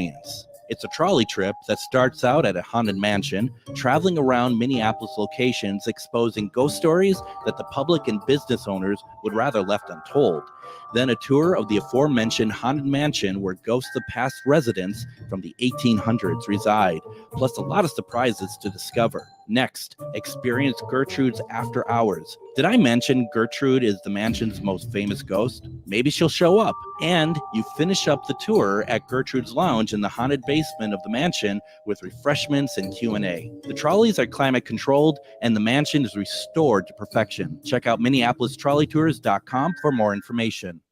It's a trolley trip that starts out at a haunted mansion, traveling around Minneapolis locations, exposing ghost stories that the public and business owners would rather left untold. Then a tour of the aforementioned haunted mansion where ghosts of past residents from the 1800s reside, plus a lot of surprises to discover. Next, experience Gertrude's After Hours. Did I mention Gertrude is the mansion's most famous ghost? Maybe she'll show up. And you finish up the tour at Gertrude's Lounge in the haunted basement of the mansion with refreshments and Q&A. The trolleys are climate controlled and the mansion is restored to perfection. Check out MinneapolisTrolleyTours.com for more information.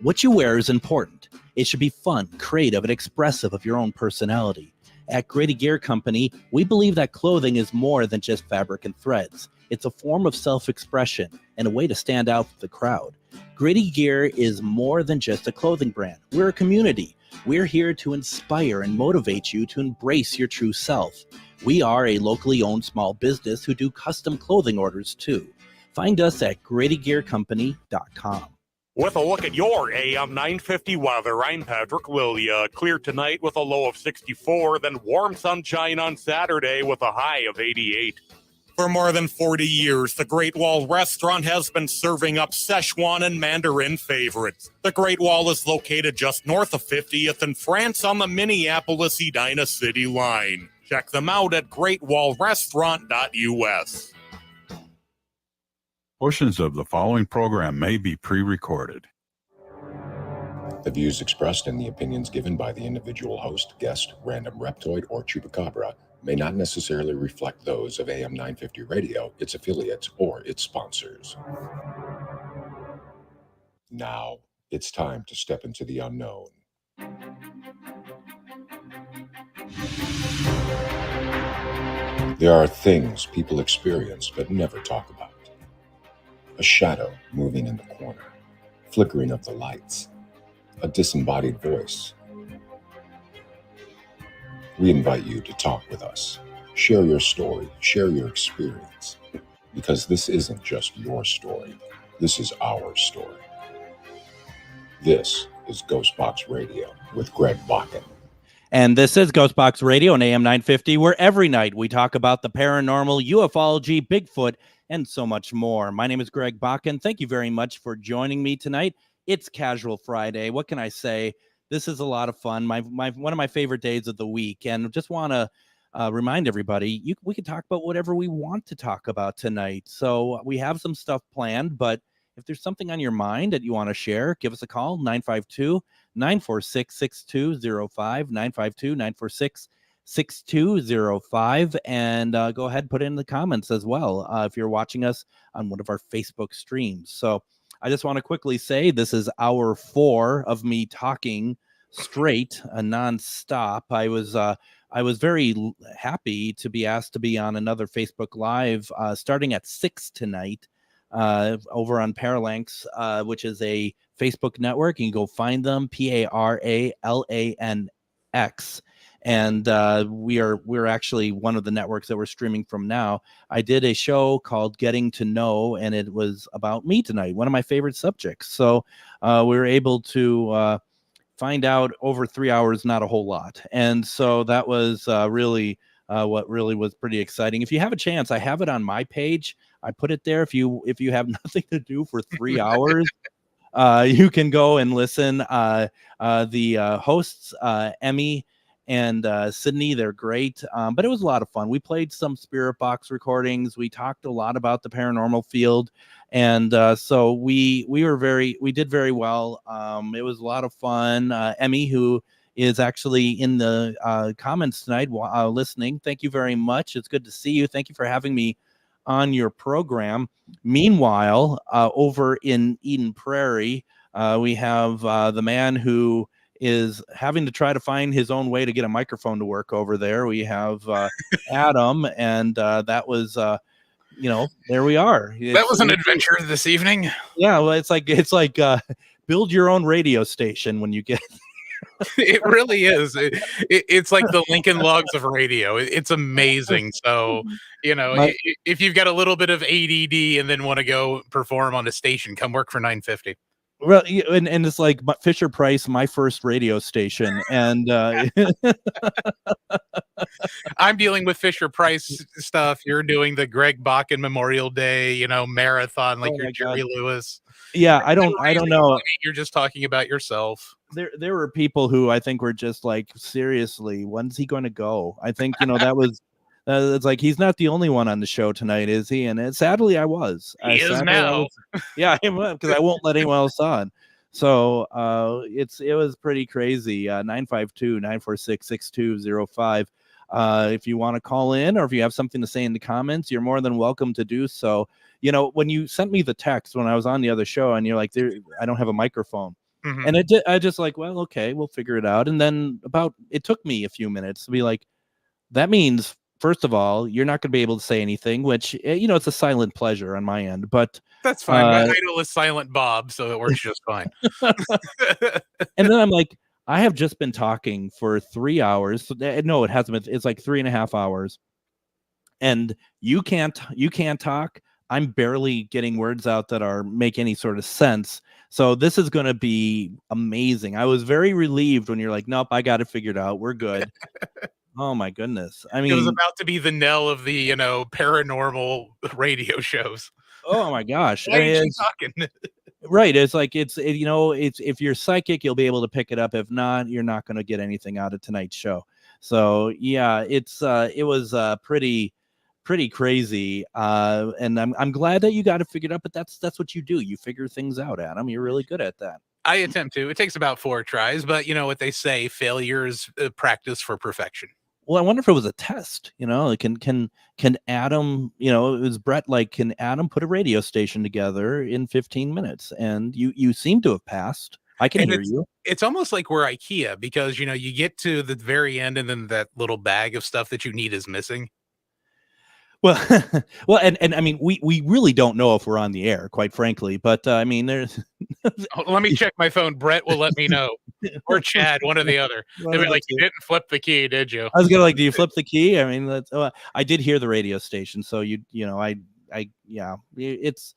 What you wear is important. It should be fun, creative, and expressive of your own personality. At Grady Gear Company, we believe that clothing is more than just fabric and threads. It's a form of self-expression and a way to stand out from the crowd. Grady Gear is more than just a clothing brand. We're a community. We're here to inspire and motivate you to embrace your true self. We are a locally owned small business who do custom clothing orders too. Find us at GradyGearCompany.com. With a look at your AM 950 weather, I'm Patrick Lilia. Clear tonight with a low of 64, then warm sunshine on Saturday with a high of 88. For more than 40 years, the Great Wall Restaurant has been serving up Szechuan and Mandarin favorites. The Great Wall is located just north of 50th in France on the Minneapolis-Edina City line. Check them out at greatwallrestaurant.us. Portions of the following program may be pre-recorded. The views expressed and the opinions given by the individual host, guest, random reptoid, or chupacabra may not necessarily reflect those of AM 950 Radio, its affiliates, or its sponsors. Now, it's time to step into the unknown. There are things people experience but never talk about. A shadow moving in the corner, flickering of the lights, a disembodied voice. We invite you to talk with us. Share your story, share your experience, because this isn't just your story. This is our story. This is GhostBox Radio with Greg Bakun. And this is GhostBox Radio on AM 950, where every night we talk about the paranormal, ufology, Bigfoot, and so much more. My name is Greg Bakun. Thank you very much for joining me tonight. It's Casual Friday. What can I say? This is a lot of fun. One of my favorite days of the week. And just want to remind everybody, we can talk about whatever we want to talk about tonight. So we have some stuff planned, but if there's something on your mind that you want to share, give us a call, 952-946-6205, 952-946-6205, and go ahead and put it in the comments as well if you're watching us on one of our Facebook streams. So I just want to quickly say this is hour 4 of me talking straight, nonstop. I was very happy to be asked to be on another Facebook Live starting at 6 tonight over on Paralanx, which is a Facebook network. You can go find them, Paralanx. And we're actually one of the networks that we're streaming from now. I did a show called Getting to Know, and it was about me tonight, one of my favorite subjects. So we were able to find out over 3 hours, not a whole lot. And so that was really what really was pretty exciting. If you have a chance, I have it on my page. I put it there. If you have nothing to do for 3 hours, you can go and listen. The hosts, Emmy and Sydney, they're great. But it was a lot of fun. We played some Spirit Box recordings. We talked a lot about the paranormal field. And so we did very well. It was a lot of fun. Emmy, who is actually in the comments tonight listening, thank you very much. It's good to see you. Thank you for having me on your program. Meanwhile, over in Eden Prairie, we have the man who is having to try to find his own way to get a microphone to work over there. We have Adam, and that was, there we are. That was an adventure this evening. Yeah, well, it's like build your own radio station when you get. It really is. It's like the Lincoln Logs of radio. It's amazing. So, if you've got a little bit of ADD and then want to go perform on a station, come work for 950. Well, and it's like Fisher Price, my first radio station, and I'm dealing with Fisher Price stuff. You're doing the Greg Bakun Memorial Day, marathon like oh you're my god, Jerry Lewis. yeah, And I don't raising know. money, you're just talking about yourself. There were people who I think were just like, seriously, when's he going to go? I think that was. It's like he's not the only one on the show tonight, is he? And sadly, I was. He is now. Yeah, because I won't let anyone else on. So it was pretty crazy. 952-946-6205. If you want to call in or if you have something to say in the comments, you're more than welcome to do so. When you sent me the text when I was on the other show, and you're like, I don't have a microphone. Mhm. And I just like, well, okay, we'll figure it out. And then it took me a few minutes to be like, that means, first of all, you're not going to be able to say anything, which, it's a silent pleasure on my end. But That's fine. My idol is Silent Bob, so it works just fine. and then I'm like, I have just been talking for 3 hours. No, it hasn't been. It's like 3.5 hours. And you can't talk. I'm barely getting words out that make any sort of sense. So this is going to be amazing. I was very relieved when you're like, nope, I got it figured out. We're good. Oh my goodness. I mean, it was about to be the knell of the, paranormal radio shows. oh my gosh. Why ain't you talking? Right. It's like, it's if you're psychic, you'll be able to pick it up. If not, you're not going to get anything out of tonight's show. So yeah, it was pretty crazy. And I'm glad that you got it figured out, but that's what you do. You figure things out, Adam. You're really good at that. I attempt to. It takes about 4 tries, but you know what they say, failure is practice for perfection. Well, I wonder if it was a test, like can Adam, it was Brett, like, can Adam put a radio station together in 15 minutes? And you seem to have passed. I can hear you. It's almost like we're IKEA because, you get to the very end and then that little bag of stuff that you need is missing. Well, well, and I mean, we really don't know if we're on the air, quite frankly. But I mean, there's. Let me check my phone. Brett will let me know, or Chad, one or the other. They'll be like, "You didn't flip the key, did you?" I was gonna like, do you flip the key? I mean, that's. I did hear the radio station, so yeah, it's.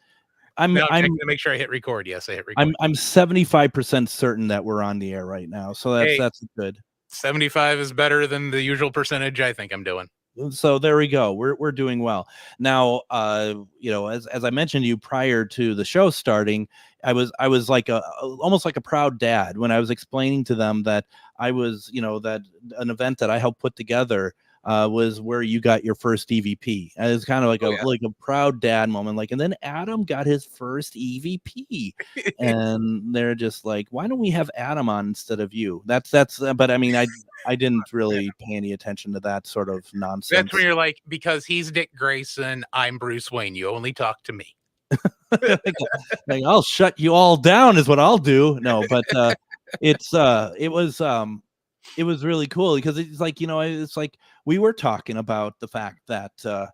I'm checking to make sure I hit record. Yes, I hit record. I'm 75% certain that we're on the air right now, so that's good. 75 is better than the usual percentage I think I'm doing. So there we go. We're doing well now. As I mentioned to you prior to the show starting, I was like almost like a proud dad when I was explaining to them that I was, that an event that I helped put together was where you got your first EVP. And it's kind of like like a proud dad moment. Like, and then Adam got his first EVP, and they're just like, why don't we have Adam on instead of you? That's. But I mean, I didn't really pay any attention to that sort of nonsense. That's when you're like, because he's Dick Grayson, I'm Bruce Wayne. You only talk to me. Like, I'll shut you all down is what I'll do. No, but it was really cool because it's like, it's like we were talking about the fact that for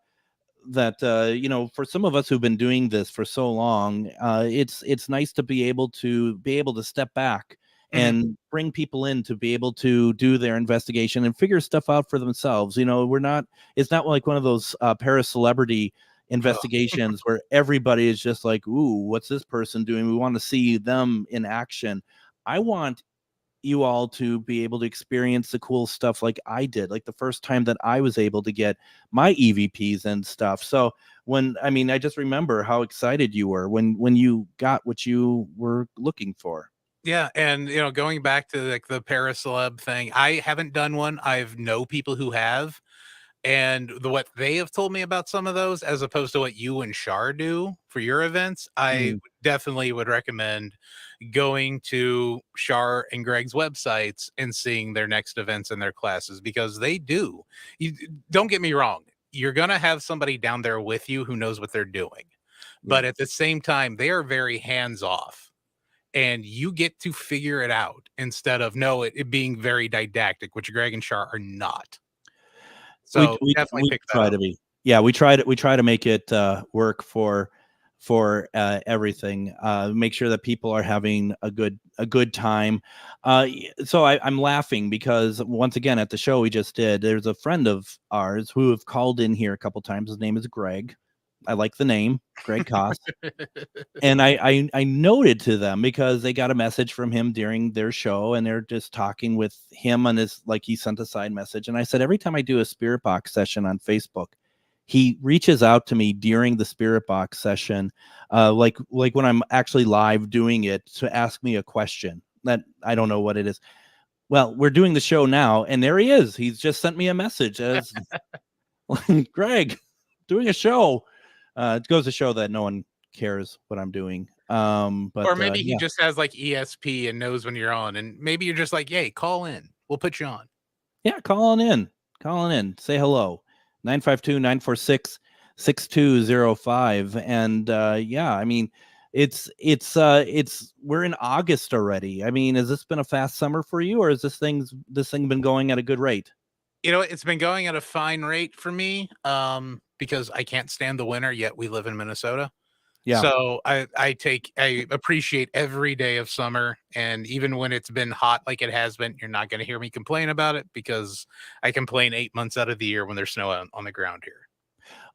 some of us who've been doing this for so long, it's nice to be able to step back and bring people in to be able to do their investigation and figure stuff out for themselves. It's not like one of those para-celebrity investigations where everybody is just like, ooh, what's this person doing? We want to see them in action. I want you all to be able to experience the cool stuff like I did, like the first time that I was able to get my EVPs and stuff. So I just remember how excited you were when you got what you were looking for. Yeah, and going back to like the paraceleb thing, I haven't done one. I've know people who have, and what they have told me about some of those, as opposed to what you and Shar do for your events, I definitely would recommend going to Shar and Greg's websites and seeing their next events and their classes, because they do. Don't get me wrong, you're gonna have somebody down there with you who knows what they're doing, but at the same time, they are very hands off. And you get to figure it out instead of it being very didactic, which Greg and Shar are not. So we definitely pick that up. We try to make it work for everything. Make sure that people are having a good time. So I'm laughing because once again at the show we just did, there's a friend of ours who have called in here a couple times. His name is Greg. I like the name, Greg Koss. And I noted to them because they got a message from him during their show, and they're just talking with him on his, like, he sent a side message. And I said, every time I do a spirit box session on Facebook, he reaches out to me during the spirit box session, like when I'm actually live doing it, to ask me a question that I don't know what it is. Well, we're doing the show now, and there he is. He's just sent me a message as Greg, doing a show. It goes to show that no one cares what I'm doing. But Or maybe he yeah. just has like ESP and knows when you're on, and maybe you're just like, hey, call in. We'll put you on. Yeah, calling in, say hello. 952-946-6205. And yeah, I mean, it's we're in August already. I mean, has this been a fast summer for you, or has this thing been going at a good rate? You know, it's been going at a fine rate for me, because I can't stand the winter, yet we live in Minnesota. Yeah. So I appreciate every day of summer, and even when it's been hot like it has been, you're not going to hear me complain about it, because I complain 8 months out of the year when there's snow on the ground here.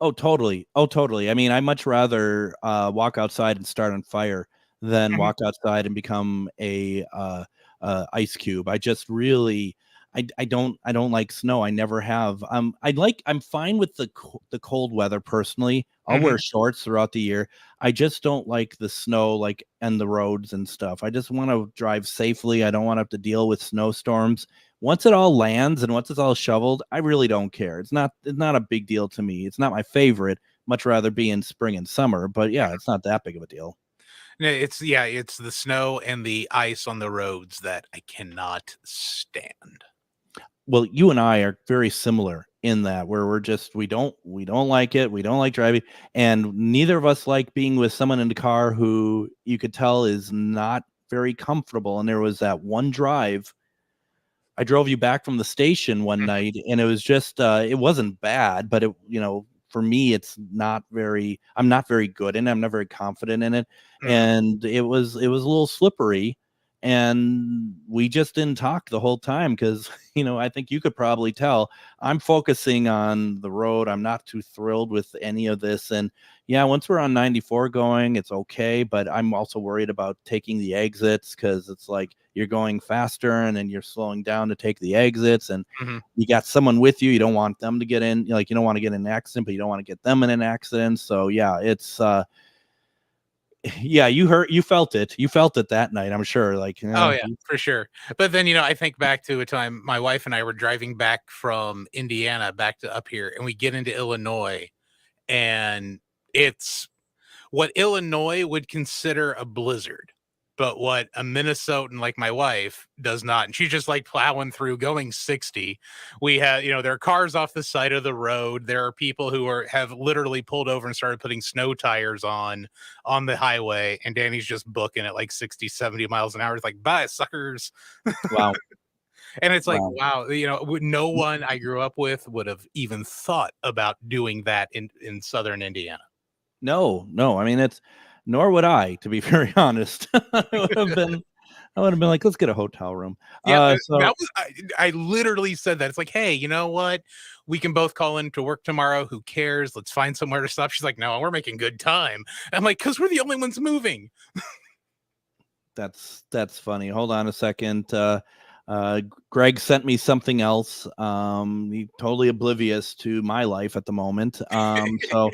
Oh, totally. Oh, totally. I mean, I much rather walk outside and start on fire than Mhm. walk outside and become a ice cube. I just really, I don't like snow. I never have. I'm fine with the cold weather personally. I'll wear shorts throughout the year. I just don't like the snow, like, and the roads and stuff. I just want to drive safely. I don't want to have to deal with snowstorms. Once it all lands and once it's all shoveled, I really don't care. It's not a big deal to me. It's not my favorite. Much rather be in spring and summer, but yeah, it's not that big of a deal. No, it's the snow and the ice on the roads that I cannot stand. Well, you and I are very similar in that, where we don't like it. We don't like driving, and neither of us like being with someone in the car who you could tell is not very comfortable. And there was that one drive. I drove you back from the station one night, and it was just it wasn't bad, but for me, I'm not very good in it. I'm not very confident in it. And it was a little slippery, and we just didn't talk the whole time because I think you could probably tell I'm focusing on the road. I'm not too thrilled with any of this. And yeah, once we're on 94 going, it's okay, but I'm also worried about taking the exits, because it's like you're going faster and then you're slowing down to take the exits, and you got someone with you. You don't want them to get in, like, you don't want to get in an accident, but you don't want to get them in an accident. So yeah, it's yeah, you felt it that night, I'm sure. Like, Oh yeah, for sure. But then, I think back to a time my wife and I were driving back from Indiana back to up here, and we get into Illinois, and it's what Illinois would consider a blizzard, but what a Minnesotan like my wife does not. And she's just like plowing through, going 60. We have, there are cars off the side of the road. There are people who have literally pulled over and started putting snow tires on the highway. And Danny's just booking at like 60, 70 miles an hour. It's like, bye, suckers. wow. And it's like, wow, no one I grew up with would have even thought about doing that in southern Indiana. No, I mean, nor would I, to be very honest. I would have been like, let's get a hotel room. Yeah, So that was I literally said that. It's like, hey, you know what? We can both call in to work tomorrow. Who cares? Let's find somewhere to stop. She's like, no, we're making good time. I'm like, because we're the only ones moving. that's funny. Hold on a second. Greg sent me something else. He's totally oblivious to my life at the moment. So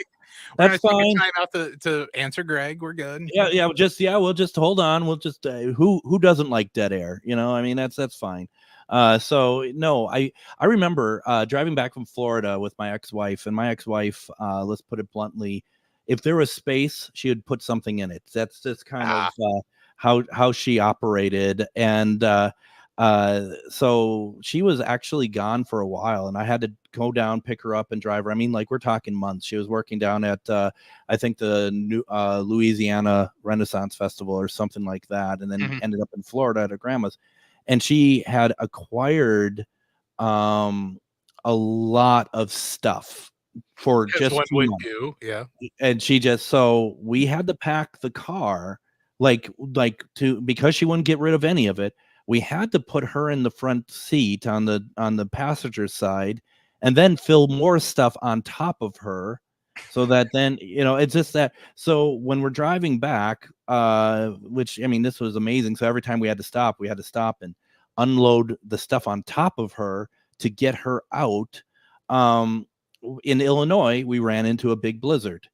that's fine. Time out to answer Greg. We're good. Yeah. We'll just hold on. We'll just who doesn't like dead air? I mean, that's fine. So no, I remember driving back from Florida with my ex-wife, and my ex-wife, let's put it bluntly, if there was space, she would put something in it. That's just kind of how she operated. And so she was actually gone for a while, and I had to go down, pick her up, and drive her. I mean, like, we're talking months. She was working down at I think the new Louisiana Renaissance Festival or something like that, and then ended up in Florida at her grandma's. And she had acquired a lot of stuff for just one 2 would months. do, yeah. And so we had to pack the car, because she wouldn't get rid of any of it. We had to put her in the front seat on the passenger side, and then fill more stuff on top of her. So that then, it's just that. So when we're driving back, which, I mean, this was amazing. So every time we had to stop and unload the stuff on top of her to get her out. In Illinois, we ran into a big blizzard.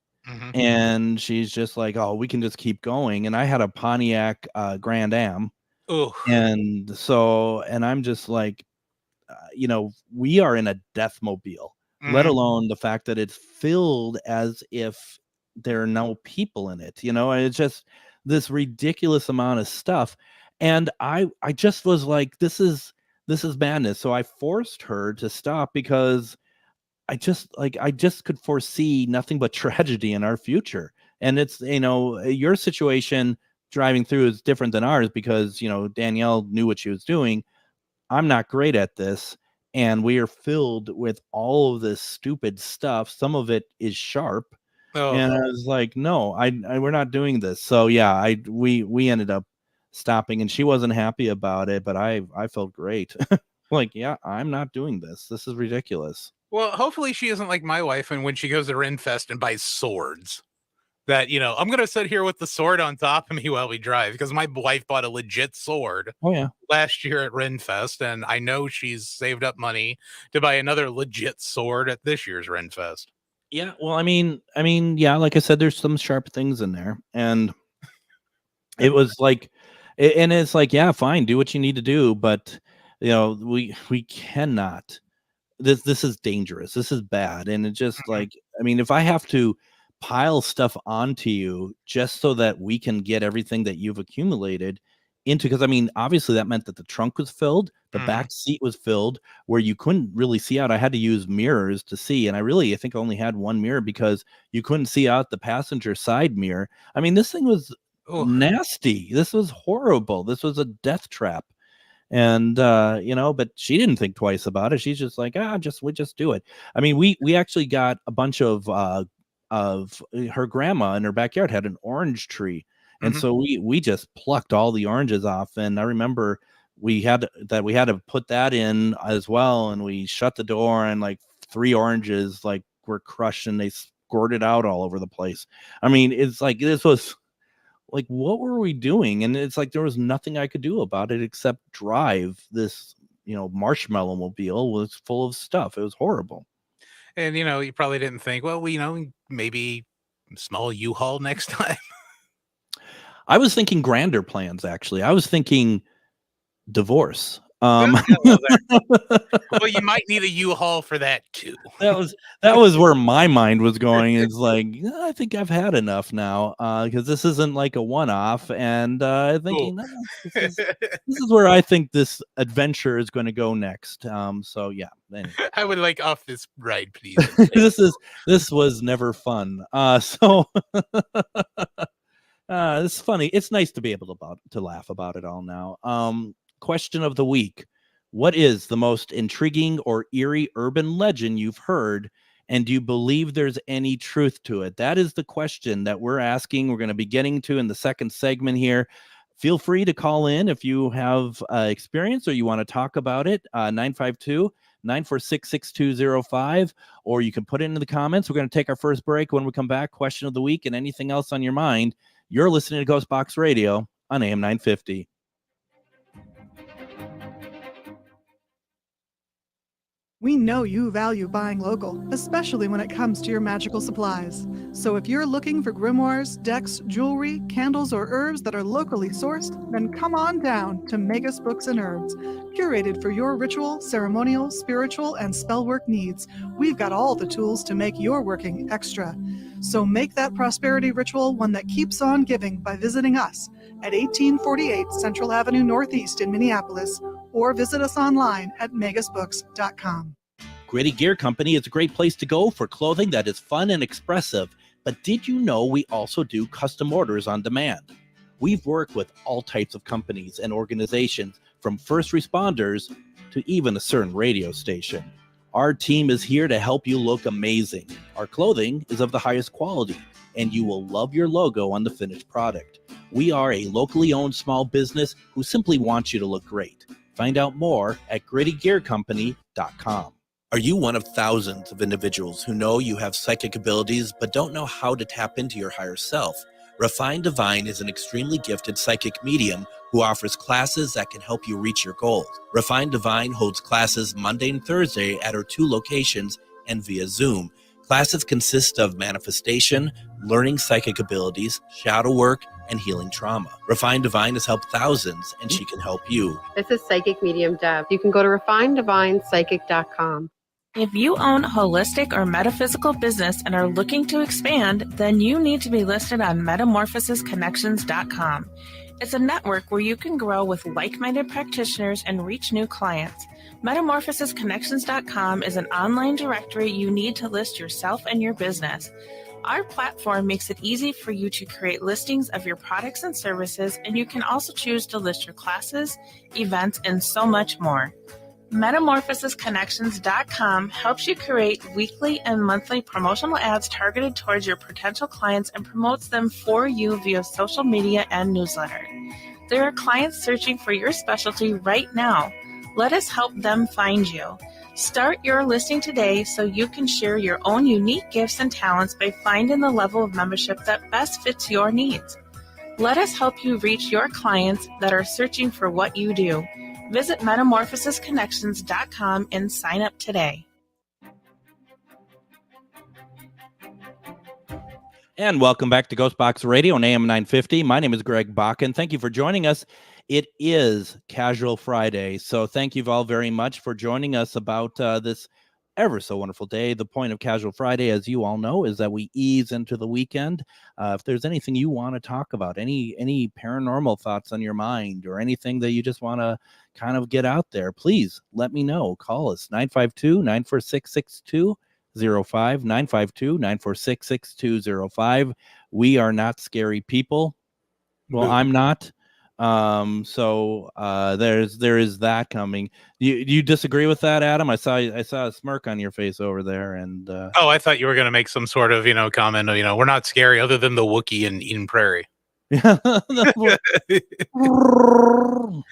And she's just like, oh, we can just keep going. And I had a Pontiac Grand Am. Oh, And I'm just like, we are in a death mobile, let alone the fact that it's filled as if there are no people in it. It's just this ridiculous amount of stuff. And I just was like, this is madness. So I forced her to stop because I just could foresee nothing but tragedy in our future. And it's, your situation driving through is different than ours because, Danielle knew what she was doing. I'm not great at this. And we are filled with all of this stupid stuff. Some of it is sharp. And I was like, no, we're not doing this. So yeah, we ended up stopping, and she wasn't happy about it, but I felt great. Like, yeah, I'm not doing this. This is ridiculous. Well, hopefully she isn't like my wife, and when she goes to Renfest and buys swords, that, I'm going to sit here with the sword on top of me while we drive, because my wife bought a legit sword last year at Renfest, and I know she's saved up money to buy another legit sword at this year's Renfest. Yeah, well, I mean, yeah, like I said, there's some sharp things in there, and it was like, and it's like, yeah, fine, do what you need to do, but we cannot. This is dangerous. This is bad, and it just like, I mean, if I have to pile stuff onto you just so that we can get everything that you've accumulated into, because I mean, obviously that meant that the trunk was filled, the back seat was filled, where you couldn't really see out. I had to use mirrors to see, and I think I only had one mirror because you couldn't see out the passenger side mirror. I mean, this thing was nasty. This was horrible. This was a death trap. And but she didn't think twice about it. She's just like, we just do it. I mean, we actually got a bunch of her grandma in her backyard had an orange tree, and so we just plucked all the oranges off. And I remember we had to put that in as well, and we shut the door, and like 3 oranges like were crushed, and they squirted out all over the place. I mean, it's like, this was like, what were we doing? And it's like, there was nothing I could do about it except drive this, marshmallow mobile was full of stuff. It was horrible. And, you probably didn't think, well, maybe small U-Haul next time. I was thinking grander plans, actually. I was thinking divorce. Well, you might need a U-Haul for that too. That was where my mind was going. It's like, I think I've had enough now, because this isn't like a one-off, and thinking, this is where I think this adventure is going to go next. So yeah, anyway. I would like off this ride, please. This was never fun. So it's funny. It's nice to be able to laugh about it all now. Question of the week: what is the most intriguing or eerie urban legend you've heard, and do you believe there's any truth to it? That is the question that we're asking. We're going to be getting to in the second segment here. Feel free to call in if you have experience or you want to talk about it. 952-946-6205, or you can put it into the comments. We're going to take our first break. When we come back, question of the week and anything else on your mind. You're listening to GhostBox Radio on AM 950. We know you value buying local, especially when it comes to your magical supplies. So if you're looking for grimoires, decks, jewelry, candles, or herbs that are locally sourced, then come on down to Magus Books and Herbs. Curated for your ritual, ceremonial, spiritual, and spellwork needs, we've got all the tools to make your working extra. So make that prosperity ritual one that keeps on giving by visiting us at 1848 Central Avenue Northeast in Minneapolis, or visit us online at magusbooks.com. Gritty Gear Company is a great place to go for clothing that is fun and expressive. But did you know we also do custom orders on demand? We've worked with all types of companies and organizations, from first responders to even a certain radio station. Our team is here to help you look amazing. Our clothing is of the highest quality, and you will love your logo on the finished product. We are a locally owned small business who simply wants you to look great. Find out more at grittygearcompany.com. Are you one of thousands of individuals who know you have psychic abilities but don't know how to tap into your higher self? Refined Divine is an extremely gifted psychic medium who offers classes that can help you reach your goals. Refined Divine holds classes Monday and Thursday at her 2 locations and via Zoom. Classes consist of manifestation, learning psychic abilities, shadow work, and healing trauma. Refined Divine has helped thousands, and she can help you. This is Psychic Medium Deb. You can go to refinedivinepsychic.com. If you own a holistic or metaphysical business and are looking to expand, then you need to be listed on metamorphosisconnections.com. It's a network where you can grow with like-minded practitioners and reach new clients. Metamorphosisconnections.com is an online directory you need to list yourself and your business. Our platform makes it easy for you to create listings of your products and services, and you can also choose to list your classes, events, and so much more. Metamorphosisconnections.com helps you create weekly and monthly promotional ads targeted towards your potential clients and promotes them for you via social media and newsletter. There are clients searching for your specialty right now. Let us help them find you. Start your listing today so you can share your own unique gifts and talents by finding the level of membership that best fits your needs. Let us help you reach your clients that are searching for what you do. Visit metamorphosisconnections.com and sign up today. And welcome back to GhostBox Radio on AM 950. My name is Greg Bakun. Thank you for joining us. It is Casual Friday, so thank you all very much for joining us about this ever so wonderful day. The point of Casual Friday, as you all know, is that we ease into the weekend. If there's anything you want to talk about, any paranormal thoughts on your mind, or anything that you just want to kind of get out there, please let me know. Call us 952-946-6205, 952-946-6205. We are not scary people. Well, I'm not. There is that coming. You disagree with that, Adam? I saw a smirk on your face over there, and Oh, I thought you were going to make some sort of, comment, we're not scary other than the Wookiee in Eden Prairie.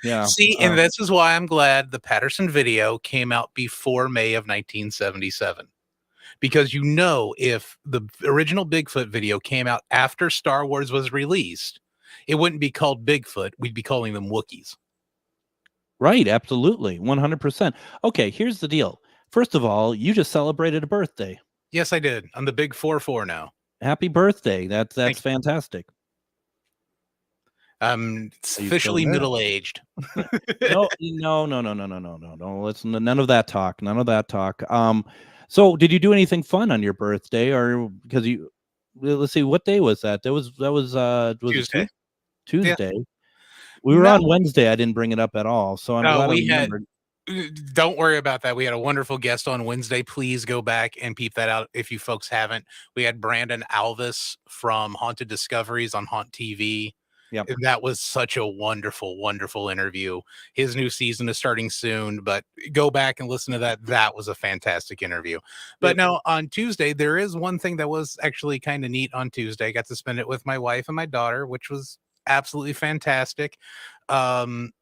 yeah. See, and this is why I'm glad the Patterson video came out before May of 1977. Because if the original Bigfoot video came out after Star Wars was released, it wouldn't be called Bigfoot. We'd be calling them Wookiees. Right, absolutely, 100%. Okay, here's the deal. First of all, you just celebrated a birthday. Yes, I did. I'm the big 4-4 now. Happy birthday. That's fantastic. I'm officially middle-aged. No. Listen, none of that talk. So did you do anything fun on your birthday, or because let's see, what day was that? That was Tuesday. Tuesday. Yeah. We were on Wednesday. I didn't bring it up at all. So I'm glad I remembered. Don't worry about that. We had a wonderful guest on Wednesday. Please go back and peep that out if you folks haven't. We had Brandon Alvis from Haunted Discoveries on Haunt TV. Yep. And that was such a wonderful, wonderful interview. His new season is starting soon, but go back and listen to that. That was a fantastic interview. But no, on Tuesday, there is one thing that was actually kind of neat on Tuesday. I got to spend it with my wife and my daughter, which was absolutely fantastic. And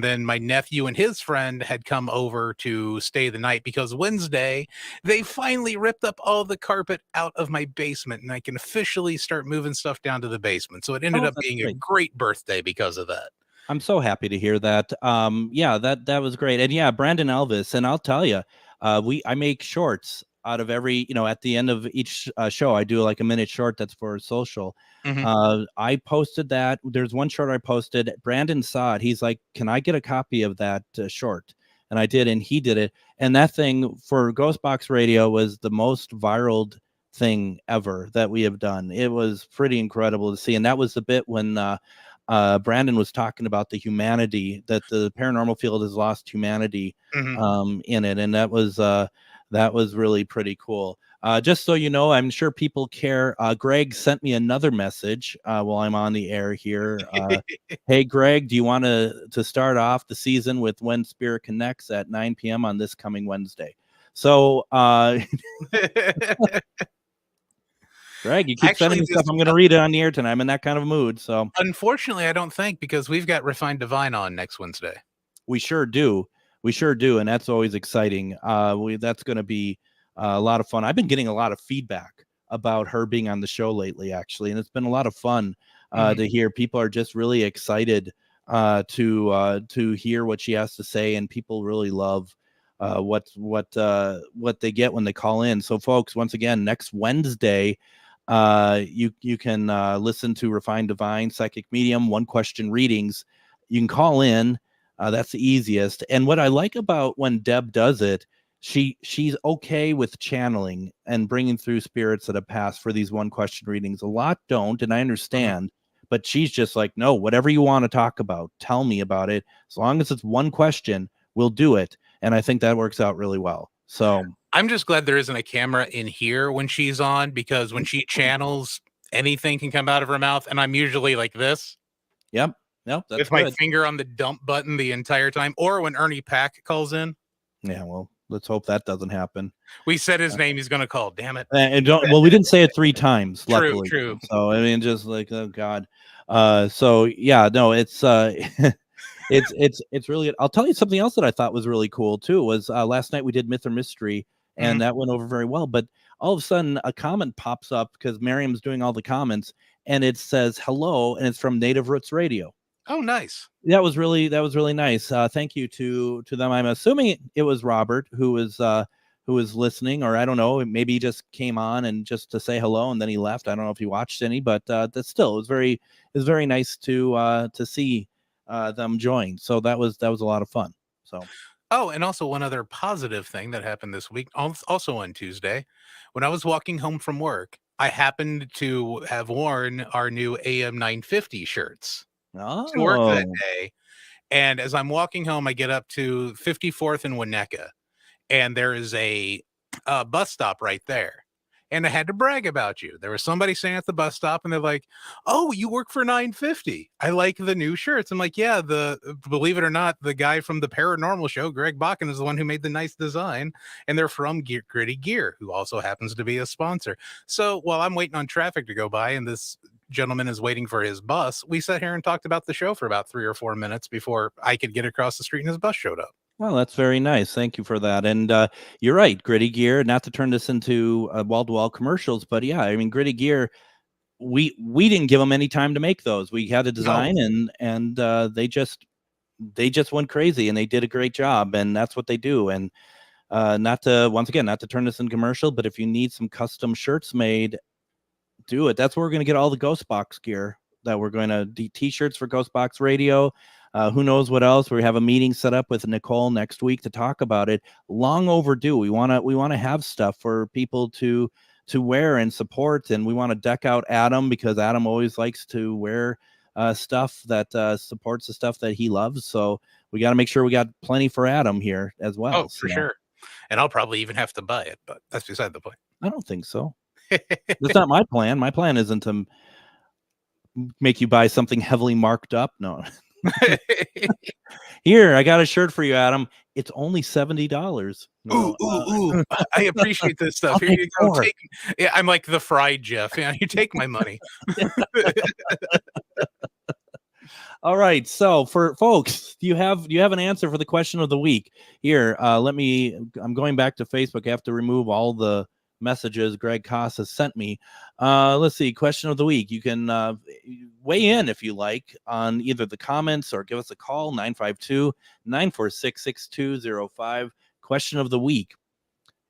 then my nephew and his friend had come over to stay the night because Wednesday they finally ripped up all the carpet out of my basement and I can officially start moving stuff down to the basement. So it ended up being a great birthday because of that. I'm so happy to hear that. That was great. And yeah, Brandon Elvis. And I'll tell you, I make shorts out of every, at the end of each show, I do like a minute short that's for social. Mm-hmm. I posted that. There's one short I posted. Brandon saw it. He's like, can I get a copy of that short? And I did, and he did it. And that thing for GhostBox Radio was the most viral thing ever that we have done. It was pretty incredible to see. And that was the bit when Brandon was talking about the humanity, that the paranormal field has lost humanity in it. And that was really pretty cool. Just so you know, I'm sure people care. Greg sent me another message while I'm on the air here. Hey, Greg, do you want to start off the season with When Spirit Connects at 9 p.m. on this coming Wednesday? So, Greg, you keep sending me stuff. I'm going to read it on the air tonight. I'm in that kind of mood. So, unfortunately, I don't think, because we've got Refined Divine on next Wednesday. We sure do. We sure do, and that's always exciting. That's going to be a lot of fun. I've been getting a lot of feedback about her being on the show lately, actually, and it's been a lot of fun to hear. People are just really excited to hear what she has to say, and people really love what they get when they call in. So, folks, once again, next Wednesday, you can listen to Refined Divine, Psychic Medium, one question readings. You can call in. That's the easiest. And what I like about when Deb does it, she's okay with channeling and bringing through spirits that have passed for these one question readings. A lot don't, and I understand, but she's just like, no, whatever you want to talk about, tell me about it. As long as it's one question, we'll do it. And I think that works out really well. So I'm just glad there isn't a camera in here when she's on, because when she channels, anything can come out of her mouth, and I'm usually like this. Yep. No, that's with my finger on the dump button the entire time, or when Ernie Pack calls in. Yeah, well, let's hope that doesn't happen. We said his name, he's going to call. Damn it! And we didn't say it 3 times. Luckily, true. So I mean, just like, oh god. So yeah, no, it's it's really. I'll tell you something else that I thought was really cool too. Was last night we did Myth or Mystery, and that went over very well. But all of a sudden, a comment pops up because Miriam's doing all the comments, and it says hello, and it's from Native Roots Radio. Oh, nice. That was really nice. Thank you to them. I'm assuming it was Robert who was listening, or I don't know, maybe he just came on and just to say hello and then he left. I don't know if he watched any, but that's still, it was very nice to see them join. So that was a lot of fun. So oh, and also one other positive thing that happened this week, also on Tuesday, when I was walking home from work, I happened to have worn our new AM 950 shirts to work that day. And as I'm walking home, I get up to 54th and Winnetka, and there is a bus stop right there. And I had to brag about you. There was somebody saying at the bus stop, and they're like, "Oh, you work for 950. I like the new shirts." I'm like, "Yeah, believe it or not, the guy from the Paranormal show, Greg Bakun, is the one who made the nice design, and they're from Gritty Gear, who also happens to be a sponsor." So while I'm waiting on traffic to go by, and this gentleman is waiting for his bus, we sat here and talked about the show for about 3 or 4 minutes before I could get across the street and his bus showed up. Well, that's very nice. Thank you for that. And you're right, Gritty Gear, not to turn this into wall-to-wall commercials, but yeah, I mean, Gritty Gear, we didn't give them any time to make those. We had a design and they just went crazy and they did a great job, and that's what they do. And not to turn this into commercial, but if you need some custom shirts made, do it. That's where we're going to get all the GhostBox gear, that we're going to do t-shirts for GhostBox Radio. Who knows what else? We have a meeting set up with Nicole next week to talk about it. Long overdue. We want to have stuff for people to wear and support, and we want to deck out Adam, because Adam always likes to wear stuff that supports the stuff that he loves. So we got to make sure we got plenty for Adam here as well. Oh, for sure. And I'll probably even have to buy it, but that's beside the point. I don't think so. That's not my plan. My plan isn't to make you buy something heavily marked up. No. Here, I got a shirt for you, Adam. It's only $70. Ooh. I appreciate this stuff. Here you go. Yeah, I'm like the fried Jeff. Yeah, you take my money. All right. So for folks, do you have an answer for the question of the week? Here, I'm going back to Facebook. I have to remove all the messages Greg Koss has sent me. Let's see. Question of the week. You can weigh in if you like on either the comments or give us a call, 952-946-6205. Question of the week.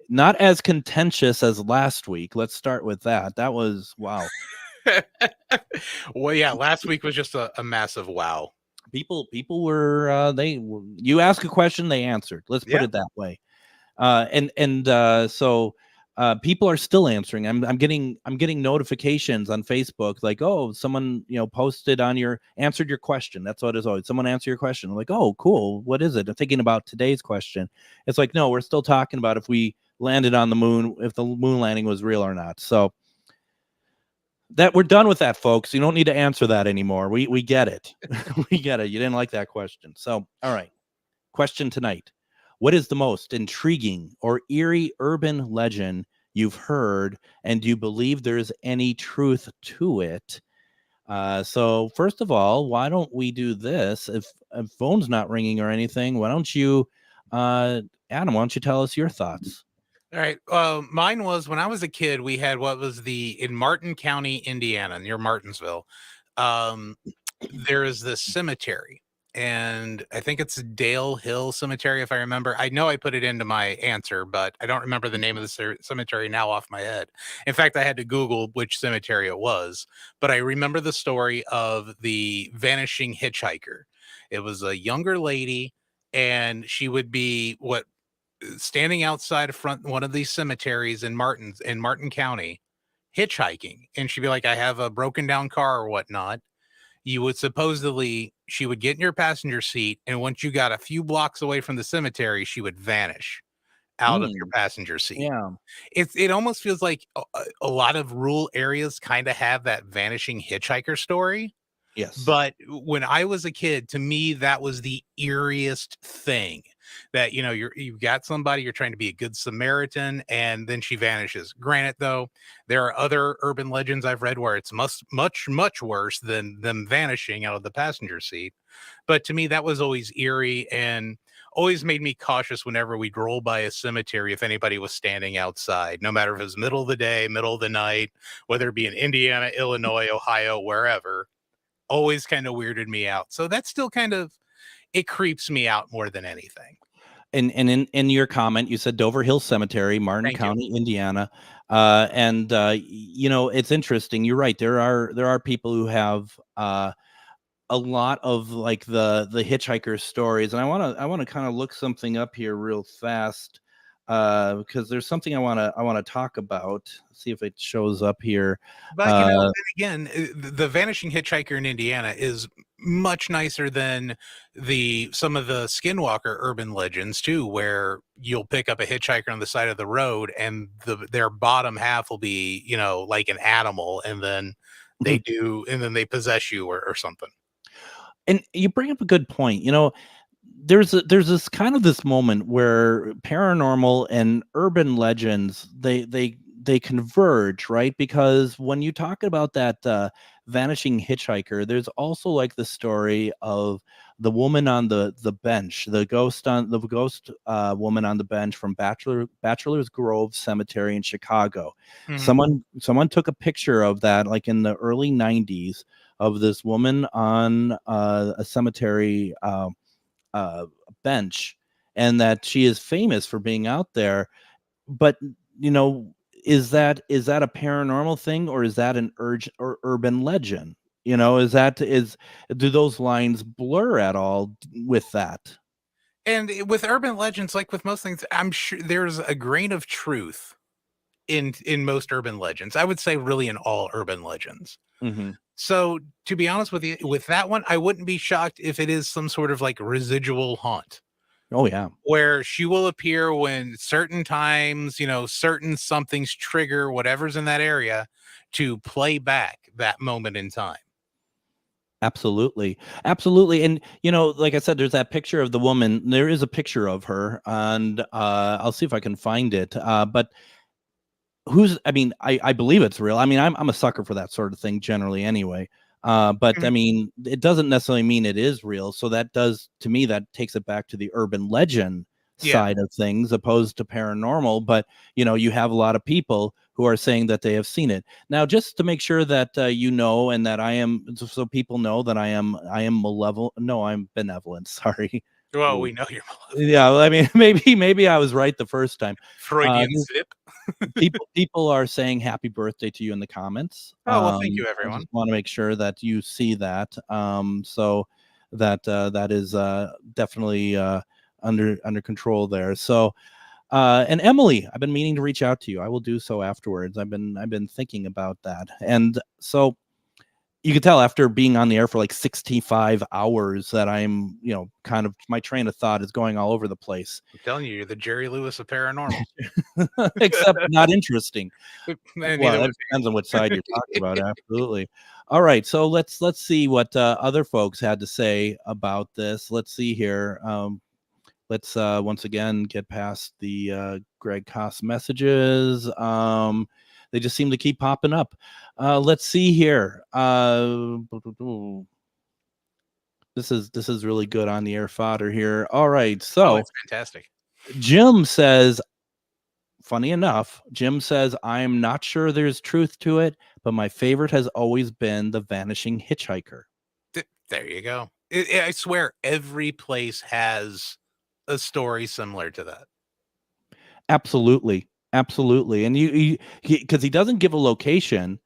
Not as contentious as last week. Let's start with that. That was wow. Well, yeah, last week was just a massive wow. People were you ask a question, they answered. Let's put it that way. So people are still answering. I'm getting notifications on Facebook like, oh, someone posted on answered your question. That's what it's always. Someone answered your question. I'm like, oh, cool. What is it? I'm thinking about today's question. It's like, no, we're still talking about if we landed on the moon, if the moon landing was real or not. So that we're done with that, folks. You don't need to answer that anymore. We get it. We get it. You didn't like that question. So, all right. Question tonight. What is the most intriguing or eerie urban legend you've heard, and do you believe there's any truth to it? So first of all, why don't we do this? If phone's not ringing or anything, why don't you Adam, why don't you tell us your thoughts? All right. Mine was when I was a kid, we had what was in Martin County, Indiana, near Martinsville. Um, there is this cemetery, and I think it's Dale Hill Cemetery, if I remember. I know I put it into my answer, but I don't remember the name of the cemetery now off my head. In fact, I had to Google which cemetery it was, but I remember the story of the vanishing hitchhiker. It was a younger lady, and she would be standing outside front one of these cemeteries in Martin County, hitchhiking, and she'd be like, "I have a broken down car or whatnot." You would supposedly she would get in your passenger seat, and once you got a few blocks away from the cemetery, she would vanish out of your Mm, passenger seat. yeah. It almost feels like a lot of rural areas kind of have that vanishing hitchhiker story. Yes. But when I was a kid, to me, that was the eeriest thing that, you've got somebody, you're trying to be a good Samaritan, and then she vanishes. Granted, though, there are other urban legends I've read where it's much worse than them vanishing out of the passenger seat. But to me, that was always eerie and always made me cautious whenever we'd roll by a cemetery if anybody was standing outside, no matter if it was middle of the day, middle of the night, whether it be in Indiana, Illinois, Ohio, wherever. Always kind of weirded me out. So that's still it creeps me out more than anything. And in your comment, you said Dover Hill Cemetery, Martin Thank you. County, Indiana. It's interesting. You're right. There are people who have a lot of like the hitchhiker stories, and I want to kind of look something up here real fast because there's something I want to talk about. See if it shows up here. But then again, the vanishing hitchhiker in Indiana is much nicer than some of the Skinwalker urban legends too, where you'll pick up a hitchhiker on the side of the road and their bottom half will be, like an animal, and then they possess you or something. And you bring up a good point. There's this kind of this moment where paranormal and urban legends they converge, right? Because when you talk about that vanishing hitchhiker, there's also like the story of the woman on the bench, the ghost woman on the bench from Bachelor's Grove Cemetery in Chicago. Mhm. Someone took a picture of that like in the early 90s of this woman on a cemetery bench, and that she is famous for being out there. But you know, is that a paranormal thing, or is that an urban legend? Do those lines blur at all with that? And with urban legends, like with most things, I'm sure there's a grain of truth in most urban legends. I would say really in all urban legends. Hmm. So to be honest with you, with that one, I wouldn't be shocked if it is some sort of like residual haunt Oh yeah. where she will appear when certain times, certain somethings trigger whatever's in that area to play back that moment in time. Absolutely. Absolutely. And like I said, there's that picture of the woman. There is a picture of her, and I'll see if I can find it. But I believe it's real. I mean, I'm a sucker for that sort of thing generally anyway. But I Mhm. mean, it doesn't necessarily mean it is real. So that does, to me, that takes it back to the urban legend Yeah. side of things opposed to paranormal. But you have a lot of people who are saying that they have seen it. Now, just to make sure that and that so people know that I am malevolent. No, I'm benevolent. Sorry. Well, Ooh. we know you're Yeah, well, I mean, maybe I was right the first time. Freudian There's slip. people are saying happy birthday to you in the comments. Oh, well, thank you, I just everyone. want to make sure that you see that. So that is definitely under control there. So and Emily, I've been meaning to reach out to you. I will do so afterwards. I've been thinking about that. And so you can tell after being on the air for like 65 hours that I'm, kind of my train of thought is going all over the place. I'm telling you, you're the Jerry Lewis of paranormal. Except not interesting. Neither Well, that was depends on which side you're talking about. Absolutely. All right, so let's see what other folks had to say about this. Let's see here. Let's once again get past the Greg Koss messages. They just seem to keep popping up. Let's see here. This is really good on the air fodder here. All right, Oh, so it's fantastic. Jim says, funny enough, Jim says, I'm not sure there's truth to it, but my favorite has always been the vanishing hitchhiker. There you go. I swear every place has a story similar to that. Absolutely. Absolutely. And because he doesn't give a location,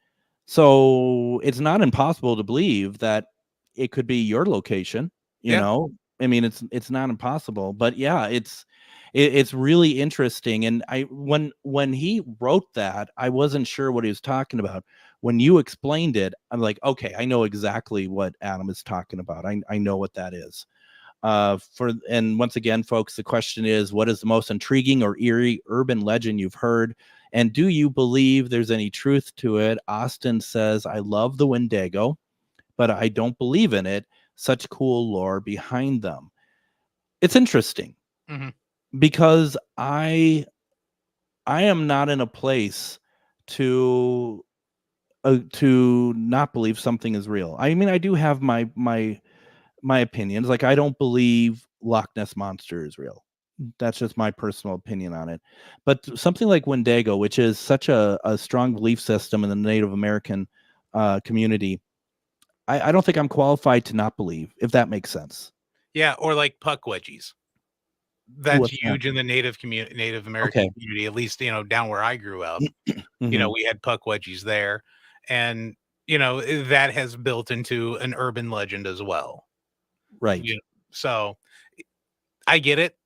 so it's not impossible to believe that it could be your location, you Yeah. know? I mean, it's not impossible, but yeah, it's really interesting. And when he wrote that, I wasn't sure what he was talking about. When you explained it, I'm like, okay, I know exactly what Adam is talking about. I know what that is. And once again, folks, the question is, what is the most intriguing or eerie urban legend you've heard? And do you believe there's any truth to it? Austin says, I love the Wendigo, but I don't believe in it. Such cool lore behind them. It's interesting Mhm. because I am not in a place to not believe something is real. I mean, I do have my opinions. Like, I don't believe Loch Ness Monster is real. That's just my personal opinion on it. But something like Wendigo, which is such a strong belief system in the Native American community, I don't think I'm qualified to not believe, if that makes sense. Yeah, or like puck wedgies. That's What's that? huge in the Native American Okay. community, at least, down where I grew up. Mhm. We had puck wedgies there. And, that has built into an urban legend as well. Right. So I get it.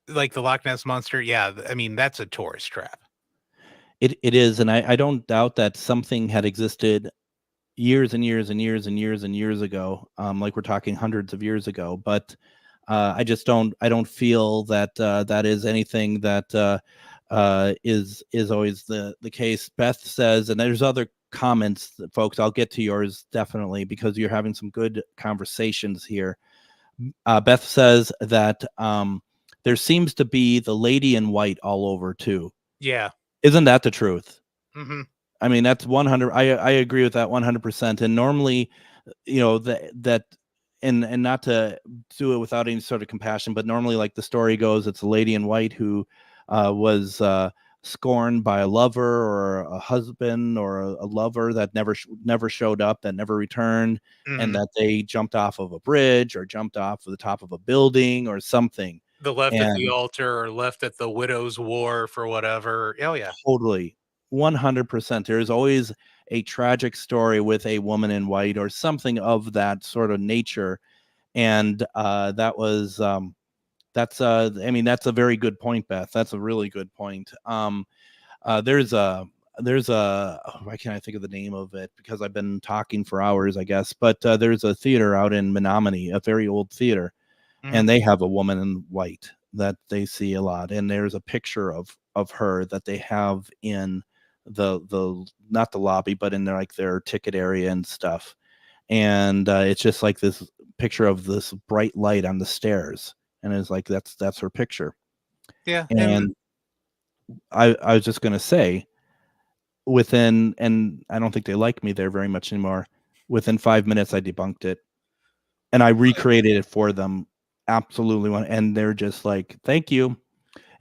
Like the Loch Ness Monster. Yeah. I mean, that's a tourist trap. It is, and I don't doubt that something had existed years and years and years and years and years ago, like we're talking hundreds of years ago. But I don't feel that that is anything that is always the case. Beth says, and there's other comments, folks. I'll get to yours definitely because you're having some good conversations here. Beth says that there seems to be the lady in white all over too. Yeah. Isn't that the truth? Hmm. I mean, that's 100. I agree with that 100%. And normally, that and not to do it without any sort of compassion, but normally, like the story goes, it's a lady in white who was scorned by a lover or a husband or a lover that never showed up, that never returned, and Hmm. that they jumped off of a bridge or jumped off of the top of a building or something. The left at the And altar or left at the widow's war for whatever. Oh, yeah. totally, 100%. There's always a tragic story with a woman in white or something of that sort of nature. And I mean, that's a very good point, Beth. That's a really good point. There's a why can't I think of the name of it because I've been talking for hours, I guess. But there's a theater out in Menominee, a very old theater, Mhm. and they have a woman in white that they see a lot. And there's a picture of her that they have in the not the lobby, but in their ticket area and stuff. And it's just like this picture of this bright light on the stairs, and it's like that's her picture. Yeah. And And I was just gonna say, and I don't think they like me there very much anymore. Within 5 minutes, I debunked it, and I recreated it for them. Absolutely, and they're just like, "Thank you."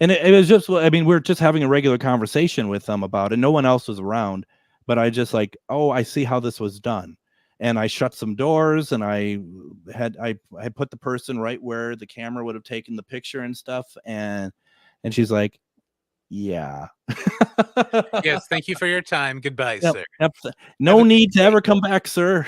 And it was just, I mean, we're just having a regular conversation with them about it. No one else was around, but I just like, oh, I see how this was done. And I shut some doors and I put the person right where the camera would have taken the picture and stuff. And she's like, yeah. yes, thank you for your time. Goodbye, Yep, sir. yep. Have No a need to great ever day. come back, sir.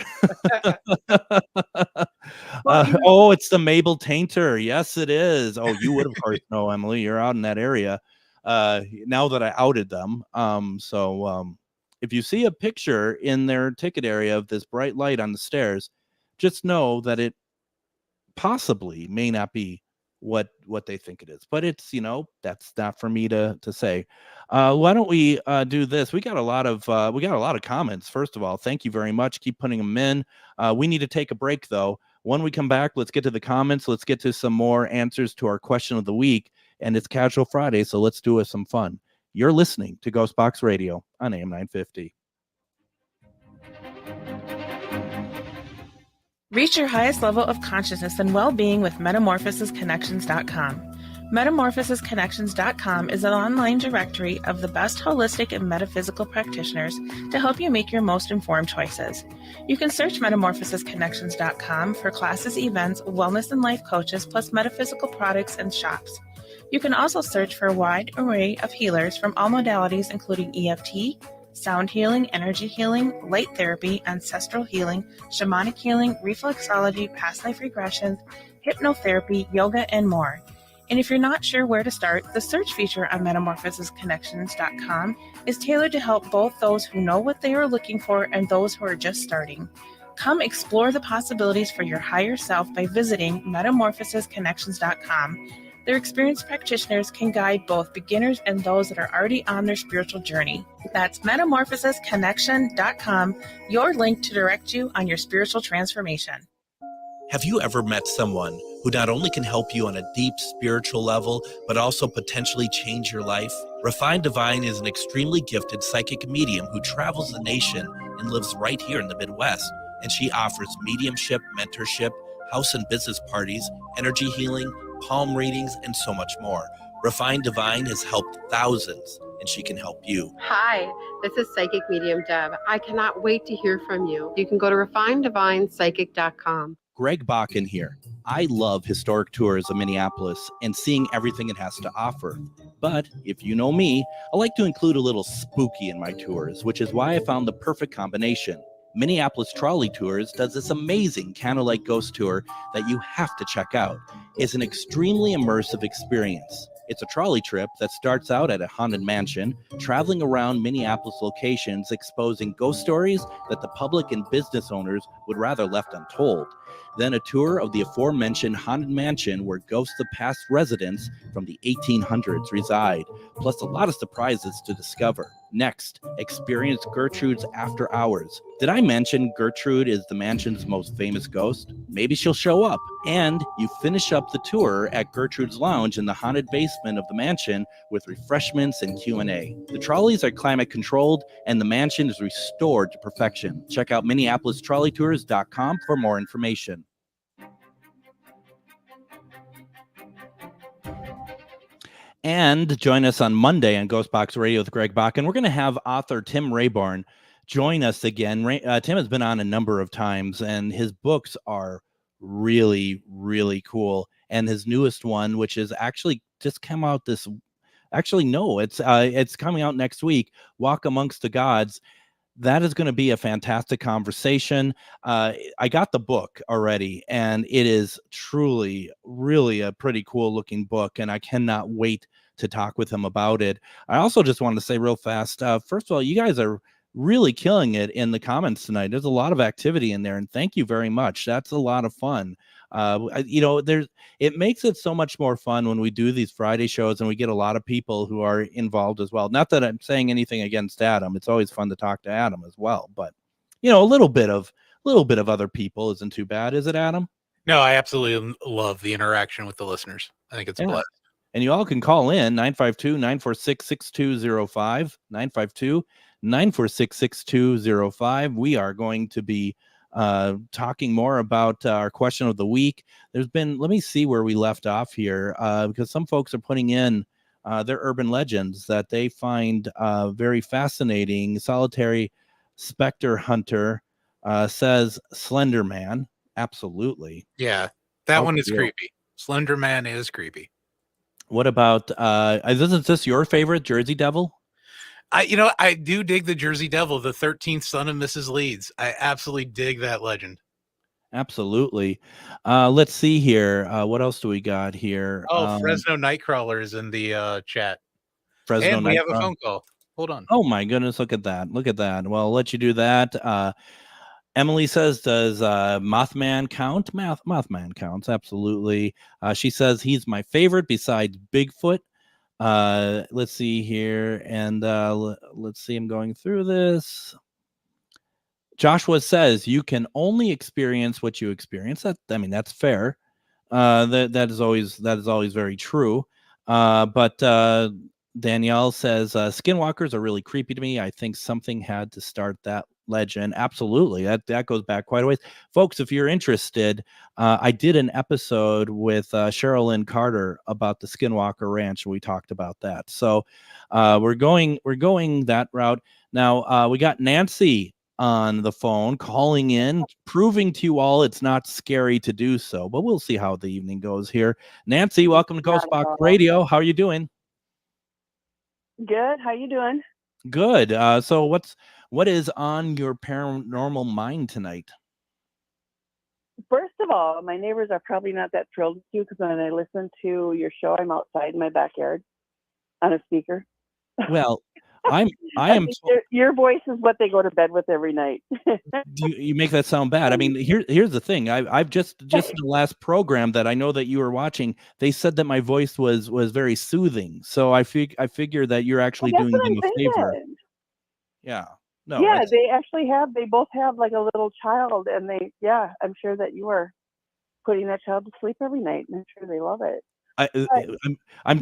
Well, Oh, it's the Mabel Tainter. Yes, it is. Oh, you would, of course, know, Emily. You're out in that area. Now that I outed them. If you see a picture in their ticket area of this bright light on the stairs, just know that it possibly may not be what they think it is, but it's, that's not for me to say. Why don't we do this? We got a lot of comments. First of all, thank you very much. Keep putting them in. We need to take a break though. When we come back, let's get to the comments. Let's get to some more answers to our question of the week. And it's Casual Friday, so let's do some fun. You're listening to GhostBox Radio on AM 950. Reach your highest level of consciousness and well-being with metamorphosisconnections.com. Metamorphosisconnections.com is an online directory of the best holistic and metaphysical practitioners to help you make your most informed choices. You can search metamorphosisconnections.com for classes, events, wellness and life coaches, plus metaphysical products and shops. You can also search for a wide array of healers from all modalities, including EFT, sound healing, energy healing, light therapy, ancestral healing, shamanic healing, reflexology, past life regression, hypnotherapy, yoga, and more. And if you're not sure where to start, the search feature on metamorphosisconnections.com is tailored to help both those who know what they are looking for and those who are just starting. Come explore the possibilities for your higher self by visiting metamorphosisconnections.com. Their experienced practitioners can guide both beginners and those that are already on their spiritual journey. That's metamorphosisconnection.com, your link to direct you on your spiritual transformation. Have you ever met someone who not only can help you on a deep spiritual level, but also potentially change your life? Refined Divine is an extremely gifted psychic medium who travels the nation and lives right here in the Midwest. And she offers mediumship, mentorship, house and business parties, energy healing, palm readings, and so much more. Refined Divine has helped thousands, and she can help you. Hi, this is Psychic Medium Deb. I cannot wait to hear from you. You can go to refineddivinepsychic.com. Greg Bakun here. I love historic tours of Minneapolis and seeing everything it has to offer. But if you know me, I like to include a little spooky in my tours, which is why I found the perfect combination. Minneapolis Trolley Tours does this amazing candlelight ghost tour that you have to check out. It's an extremely immersive experience. It's a trolley trip that starts out at a haunted mansion, traveling around Minneapolis locations exposing ghost stories that the public and business owners would rather left untold. Then a tour of the aforementioned haunted mansion where ghosts of past residents from the 1800s reside, plus a lot of surprises to discover. Next, experience Gertrude's After Hours. Did I mention Gertrude is the mansion's most famous ghost? Maybe she'll show up. And you finish up the tour at Gertrude's Lounge in the haunted basement of the mansion with refreshments and Q&A. The trolleys are climate controlled and the mansion is restored to perfection. Check out MinneapolisTrolleyTours.com for more information. And join us on Monday on GhostBox Radio with Greg Bakun. We're going to have author Tim Rayborn join us again. Tim has been on a number of times, and his books are really, really cool. And his newest one, which is actually just come out it's coming out next week, Walk Amongst the Gods. That is going to be a fantastic conversation. I got the book already, and it is truly, really a pretty cool looking book, and I cannot wait to talk with him about it. I also just wanted to say real fast, first of all, you guys are really killing it in the comments tonight. There's a lot of activity in there, and thank you very much. That's a lot of fun. It makes it so much more fun when we do these Friday shows and we get a lot of people who are involved as well. Not that I'm saying anything against Adam. It's always fun to talk to Adam as well, but a little bit of other people isn't too bad, is it, Adam? No, I absolutely love the interaction with the listeners. I think it's a blessing. And you all can call in 952-946-6205, 952-946-6205. We are going to be talking more about our question of the week. Let me see where we left off here, because some folks are putting in their urban legends that they find very fascinating. Solitary Spectre Hunter says Slender Man. Absolutely. Yeah, that one is creepy. Slender Man is creepy. What about is this your favorite, Jersey Devil? I do dig the Jersey Devil, the 13th son of Mrs. Leeds. I absolutely dig that legend. Absolutely. Let's see here. What else do we got here? Fresno Nightcrawler is in the chat. Fresno and we have a phone call. Hold on. Oh my goodness, look at that. Well, I'll let you do that. Emily says, does Mothman count? Mothman counts, absolutely. She says he's my favorite besides Bigfoot. Let's see here, and let's see, I'm going through this. Joshua says you can only experience what you experience. That's fair. That is always very true. But Danielle says skinwalkers are really creepy to me. I think something had to start that legend. Absolutely. That goes back quite a ways. Folks, if you're interested, I did an episode with Sherilyn Carter about the Skinwalker Ranch. We talked about that. So we're going that route. Now we got Nancy on the phone calling in, proving to you all it's not scary to do so, but we'll see how the evening goes here. Nancy, welcome to GhostBox Radio. How are you doing? Good. How you doing? Good. So what is on your paranormal mind tonight? First of all, my neighbors are probably not that thrilled with you because when I listen to your show, I'm outside in my backyard on a speaker. Well, I am. Your voice is what they go to bed with every night. You make that sound bad. I mean, here's the thing. I've just in the last program that I know that you were watching, they said that my voice was very soothing. So I figure that you're actually doing them a favor. Yeah. No. Yeah, they actually have. They both have like a little child, and I'm sure that you are putting that child to sleep every night, and I'm sure they love it. I'm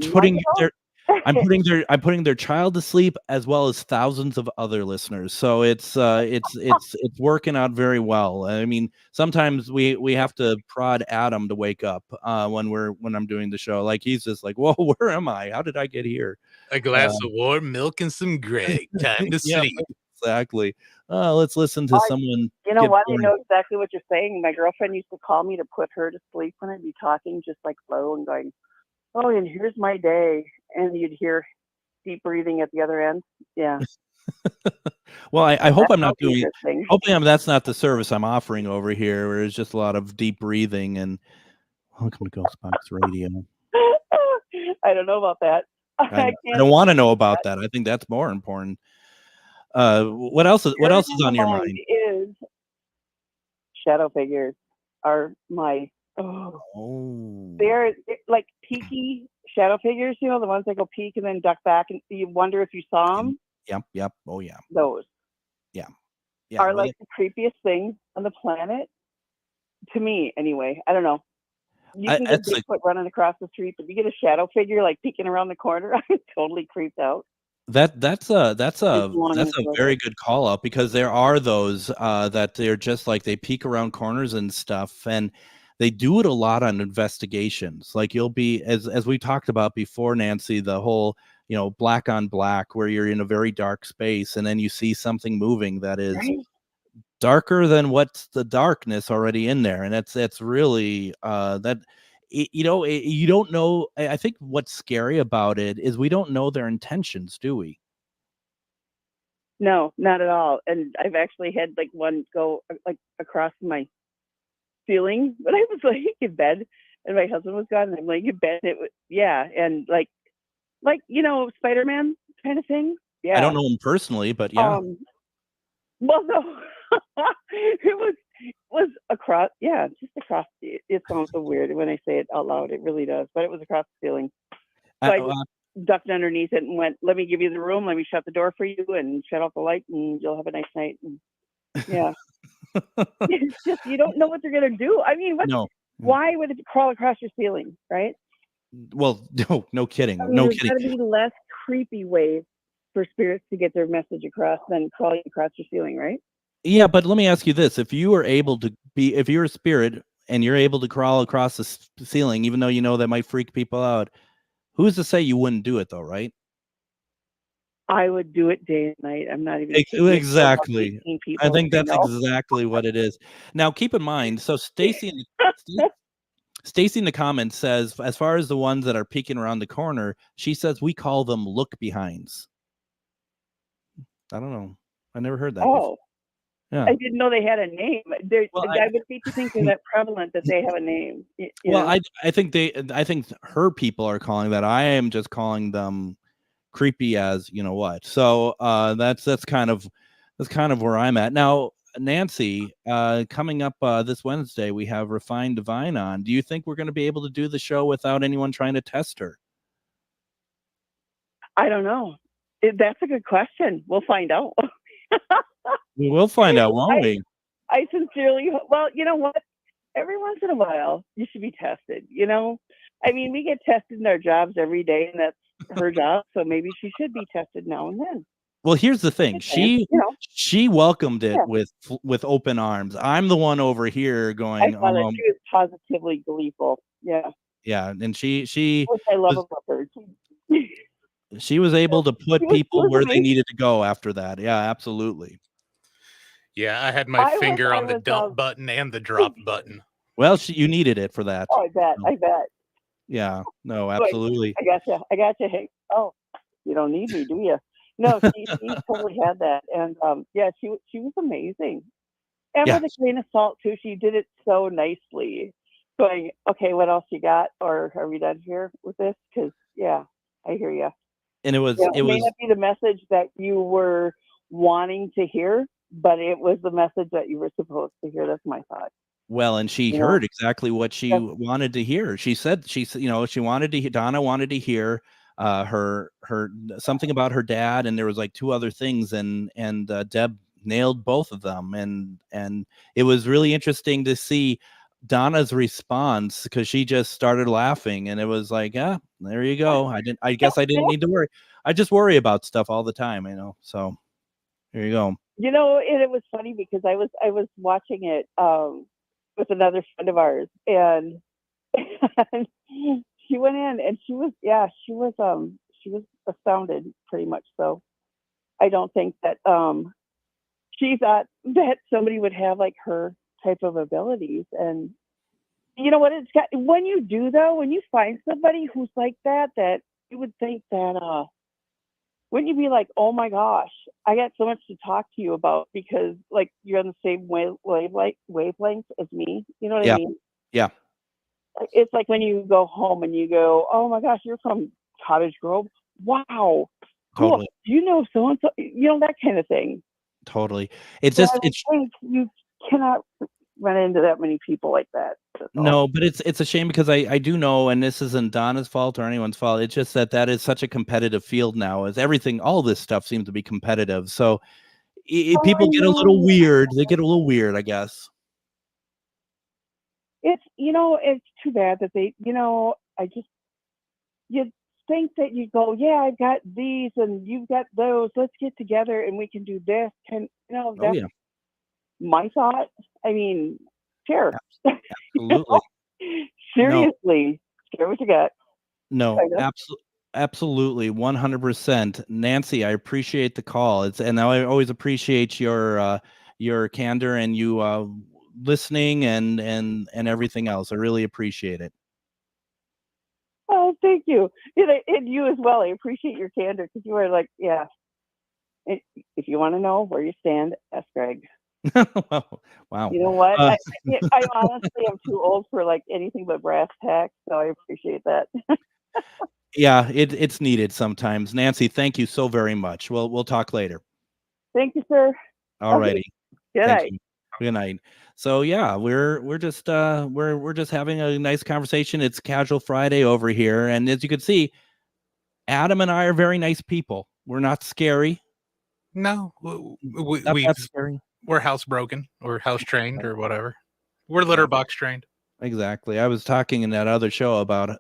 putting their child to sleep as well as thousands of other listeners. So it's working out very well. I mean, sometimes we have to prod Adam to wake up when I'm doing the show. Like he's just like, whoa, where am I? How did I get here? A glass of warm milk and some Greg. Time to sleep. Exactly. Let's listen to someone. You know what? I know exactly what you're saying. My girlfriend used to call me to put her to sleep when I'd be talking just like slow and going, oh, and here's my day. And you'd hear deep breathing at the other end. Yeah. Well, I hope I'm not doing. Hopefully, that's not the service I'm offering over here, where it's just a lot of deep breathing and welcome to GhostBox Radio. I don't know about that. I don't want to know about that. I think that's more important. What else is on your mind? Is shadow figures are they're like peaky shadow figures, you know, the ones that go peek and then duck back and you wonder if you saw them. Yep. Oh yeah. Those. Yeah. Are like the creepiest things on the planet. To me, anyway. I don't know. You can get Bigfoot running across the street, but you get a shadow figure like peeking around the corner. I'm totally creeped out. That's a very good call out, because there are those that they're just like they peek around corners and stuff, and they do it a lot on investigations. Like you'll be as we talked about before, Nancy, the whole black on black, where you're in a very dark space and then you see something moving that is darker than what's the darkness already in there, and that's really that. You don't know. I think what's scary about it is we don't know their intentions, do we? No, not at all. And I've actually had like one go like across my ceiling, but I was laying in bed and my husband was gone and I'm laying in bed. And like Spider-Man kind of thing. Yeah. I don't know him personally, but yeah. Well, no, it was across. Yeah, just across. It sounds so weird when I say it out loud. It really does, but it was across the ceiling. So I just ducked underneath it and went, "Let me give you the room. Let me shut the door for you and shut off the light, and you'll have a nice night." And yeah, it's just you don't know what they're gonna do. I mean, why would it crawl across your ceiling, right? Well, no kidding. I mean, there's got to be less creepy ways for spirits to get their message across than crawling across your ceiling, right? Yeah, but let me ask you this: if you're a spirit and you're able to crawl across the ceiling, even though you know that might freak people out, who's to say you wouldn't do it though, right? I would do it day and night. I'm not even exactly. I think that's exactly what it is. Now, keep in mind. So, Stacy in the comments says, as far as the ones that are peeking around the corner, she says we call them look behinds. I don't know. I never heard that. Oh, yeah. I didn't know they had a name. I would hate to think they're that prevalent that they have a name. I think her people are calling that. I am just calling them creepy as you know what. So that's kind of where I'm at now. Nancy, coming up this Wednesday, we have Refined Divine on. Do you think we're going to be able to do the show without anyone trying to test her? I don't know. That's a good question. We'll find out. We will find out, won't we? I sincerely hope. Well, you know what? Every once in a while, you should be tested. I mean, we get tested in our jobs every day, and that's her job. So maybe she should be tested now and then. Well, here's the thing. Just saying, you know, She welcomed it yeah. with open arms. I'm the one over here I going, saw that she was positively gleeful. Yeah, yeah, and she which I love was about her. she was able to She put was, she people was where they amazing. needed to go after that. Yeah, absolutely. Yeah, I had my I finger on the was, dump button and the drop button. Well, you needed it for that. oh, I bet, So, I bet. yeah, no, Like, absolutely. I gotcha. Hey, oh, you don't need me, do you? No, she totally had that, and yeah, she was amazing. And Yeah, with a grain of salt too, she did it so nicely. Going, okay, what else you got? Or are we done here with this? Because yeah, I hear you. and it Yeah, was it it may was not be the message that you were wanting to hear, but it was the message that you were supposed to hear. That's my thought. well, and she You know, heard exactly what she yeah, wanted to hear. She said, she wanted to Donna wanted to hear her something about her dad, and there was like two other things, and Deb nailed both of them, and it was really interesting to see Donna's response, because she just started laughing, and it was like, yeah, there you go. I guess I didn't need to worry. I just worry about stuff all the time, so there you go. you know, and it was funny because I was watching it with another friend of ours, and, and she went in and she was astounded pretty much. So I don't think that she thought that somebody would have like her type of abilities. And you know what, it's got, when you do though, when you find somebody who's like that, that you would think that wouldn't you be like, oh my gosh, I got so much to talk to you about, because like you're on the same wavelength as me, you know what I Yeah, mean? yeah, It's like when you go home and you go, oh my gosh, you're from Cottage Grove, wow, cool, totally. you know so and so, you know, that kind of thing. Totally. It's So just I would think you cannot run into that many people like that. That's all. no, but it's a shame, because I do know, and this isn't Donna's fault or anyone's fault. It's just that is such a competitive field now, as everything, all this stuff seems to be competitive. So Oh, I people get a little know. weird. They get a little weird, I guess. It's, you know, it's too bad that they, you know, you'd think that you go, yeah, I've got these and you've got those. Let's get together and we can do this. And, you know, Oh that's yeah, my thought. I mean, sure. You absolutely. know, No, seriously, share what you got. no, Kind of. absolutely, 100%. Nancy, I appreciate the call. And I always appreciate your candor, and you listening, and everything else. I really appreciate it. Oh, thank you. And you as well. I appreciate your candor, because you are like, yeah, if you want to know where you stand, ask Greg. Wow. You know what? I honestly am too old for like anything but brass tacks, so I appreciate that. Yeah, it's needed sometimes. Nancy, thank you so very much. We'll talk later. Thank you, sir. All Okay. righty. Good Thank night. you. Good night. So yeah, we're just we're just having a nice conversation. It's Casual Friday over here, and as you can see, Adam and I are very nice people. We're not scary. No, Not that scary. we're housebroken or house trained or whatever. We're litter box trained. Exactly. I was talking in that other show about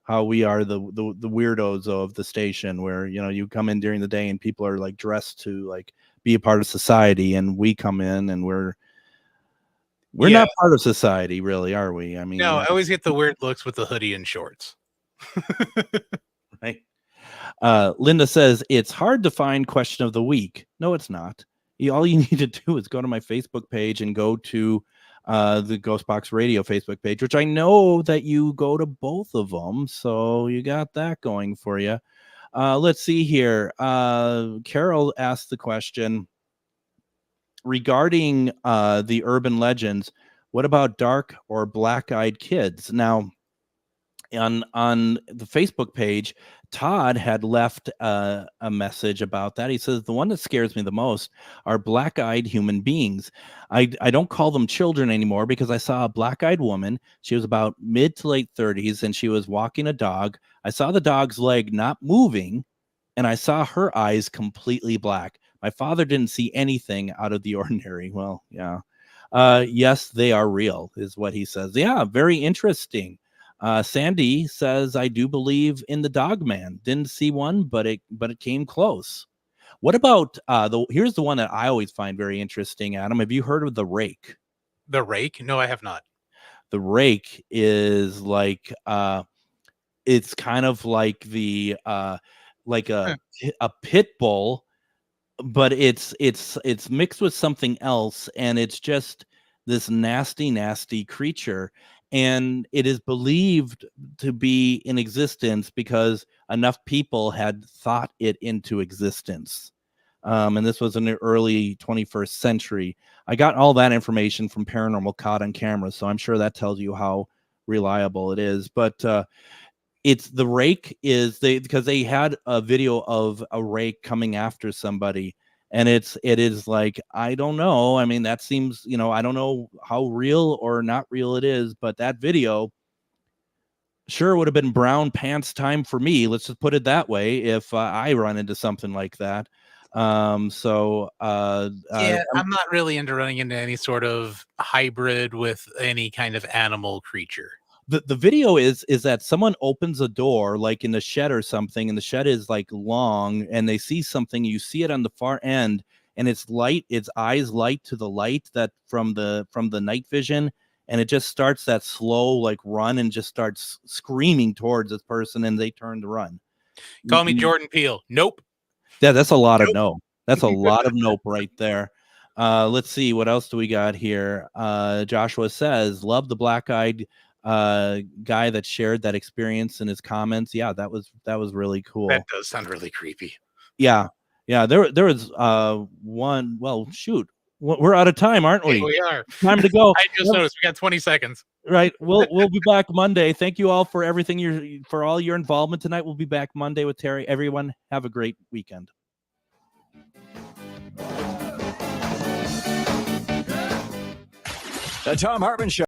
how we are the weirdos of the station, where you come in during the day and people are like dressed to like be a part of society, and we come in and we're Yeah. not part of society, really, are we? I mean, No, I always get the weird looks with the hoodie and shorts. right. Linda says it's hard to find question of the week. No, it's not. All you need to do is go to my Facebook page and go to the GhostBox Radio Facebook page, which I know that you go to both of them, so you got that going for you. Let's see here. Carol asked the question regarding the urban legends. What about dark or black-eyed kids? Now, on the Facebook page, Todd had left a message about that. He says the one that scares me the most are black-eyed human beings. I don't call them children anymore, because I saw a black-eyed woman. She was about mid to late 30s, and she was walking a dog. I saw the dog's leg not moving, and I saw her eyes completely black. My father didn't see anything out of the ordinary. Well, yeah. Yes, they are real, is what he says. Yeah, very interesting. Sandy says, I do believe in the dog man. Didn't see one, but it came close. What about here's the one that I always find very interesting, Adam. Have you heard of the rake? The rake? No, I have not. The rake is like it's kind of like the like a pit bull, but it's mixed with something else, and it's just this nasty creature, and it is believed to be in existence because enough people had thought it into existence. And this was in the early 21st century. I got all that information from Paranormal Caught on Camera, so I'm sure that tells you how reliable it is. But it's the rake is because they had a video of a rake coming after somebody, and it is like, I don't know. I mean, that seems, I don't know how real or not real it is, but that video sure would have been brown pants time for me. Let's just put it that way. If I run into something like that. Yeah, I'm not really into running into any sort of hybrid with any kind of animal creature. The video is that someone opens a door like in the shed or something, and the shed is like long, and they see something. You see it on the far end, and its eyes light to the light that from the night vision, and it just starts that slow like run and just starts screaming towards this person, and they turn to run. Call me Jordan Peele. Nope. Yeah, that's a lot of no. That's a lot of nope right there. Let's see, what else do we got here? Joshua says, love the black-eyed guy that shared that experience in his comments. Yeah, that was really cool. That does sound really creepy. Yeah. There was one. Well, shoot, we're out of time, aren't we? Yeah, we are. Time to go. I just noticed we got 20 seconds. Right. We'll be back Monday. Thank you all for everything, for all your involvement tonight. We'll be back Monday with Terry. Everyone, have a great weekend. The Tom Hartman Show.